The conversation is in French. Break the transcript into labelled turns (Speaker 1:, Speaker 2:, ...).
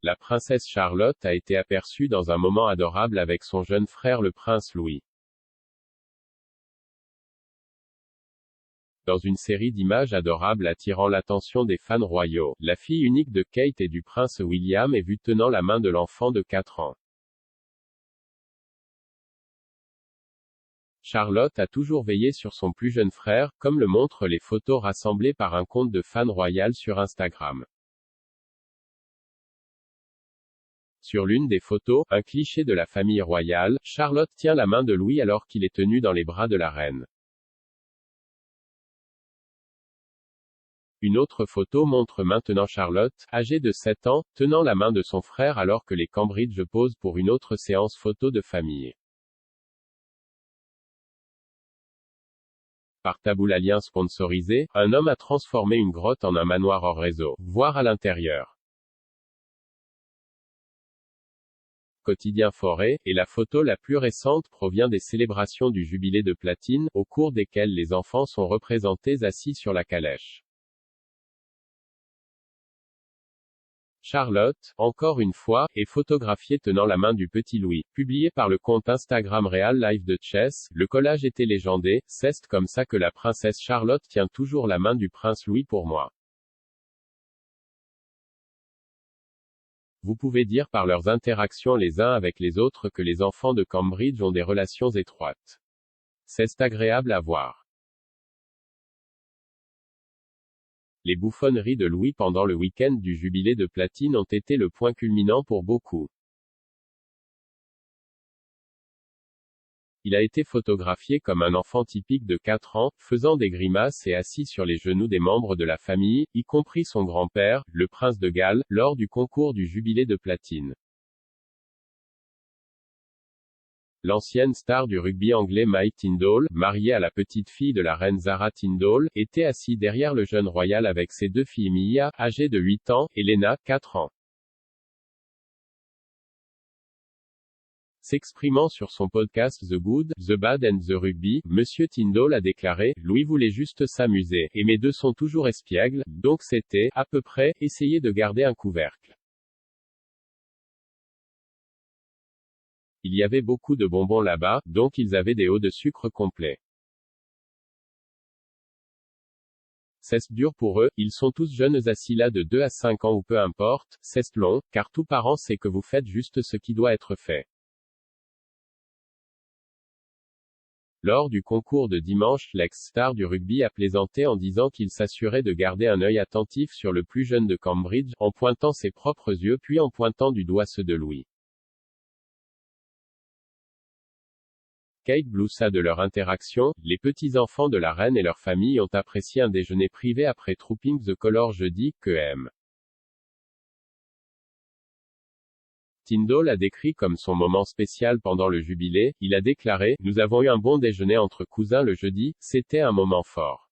Speaker 1: la princesse Charlotte a été aperçue dans un moment adorable avec son jeune frère le prince Louis. Dans une série d'images adorables attirant l'attention des fans royaux, la fille unique de Kate et du prince William est vue tenant la main de l'enfant de 4 ans. Charlotte a toujours veillé sur son plus jeune frère, comme le montrent les photos rassemblées par un compte de fans royal sur Instagram. Sur l'une des photos, un cliché de la famille royale, Charlotte tient la main de Louis alors qu'il est tenu dans les bras de la reine. Une autre photo montre maintenant Charlotte, âgée de 7 ans, tenant la main de son frère alors que les Cambridge posent pour une autre séance photo de famille. Par Taboula Lien sponsorisé, un homme a transformé une grotte en un manoir hors réseau. Voir à l'intérieur. Quotidien Forêt, et la photo la plus récente provient des célébrations du jubilé de platine, au cours desquelles les enfants sont représentés assis sur la calèche. Charlotte, encore une fois, est photographiée tenant la main du petit Louis. Publié par le compte Instagram Real Life de Chess, le collage était légendé. C'est comme ça que la princesse Charlotte tient toujours la main du prince Louis pour moi. Vous pouvez dire par leurs interactions les uns avec les autres que les enfants de Cambridge ont des relations étroites. C'est agréable à voir. Les bouffonneries de Louis pendant le week-end du jubilé de platine ont été le point culminant pour beaucoup. Il a été photographié comme un enfant typique de 4 ans, faisant des grimaces et assis sur les genoux des membres de la famille, y compris son grand-père, le prince de Galles, lors du concours du jubilé de platine. L'ancienne star du rugby anglais Mike Tindall, marié à la petite-fille de la reine Zara Tindall, était assis derrière le jeune royal avec ses 2 filles Mia, âgée de 8 ans, et Lena, 4 ans. S'exprimant sur son podcast The Good, The Bad and The Rugby, Monsieur Tindall a déclaré: Louis voulait juste s'amuser, et mes 2 sont toujours espiègles, donc c'était, à peu près, essayer de garder un couvercle. Il y avait beaucoup de bonbons là-bas, donc ils avaient des hauts de sucre complets. C'est dur pour eux, ils sont tous jeunes assis là de 2 à 5 ans ou peu importe, c'est long, car tout parent sait que vous faites juste ce qui doit être fait. Lors du concours de dimanche, l'ex-star du rugby a plaisanté en disant qu'il s'assurait de garder un œil attentif sur le plus jeune de Cambridge, en pointant ses propres yeux puis en pointant du doigt ceux de Louis. Kate gloussa de leur interaction: les petits-enfants de la reine et leur famille ont apprécié un déjeuner privé après Trooping the Colour jeudi, que M. Tindall a décrit comme son moment spécial pendant le jubilé. Il a déclaré: nous avons eu un bon déjeuner entre cousins le jeudi, c'était un moment fort.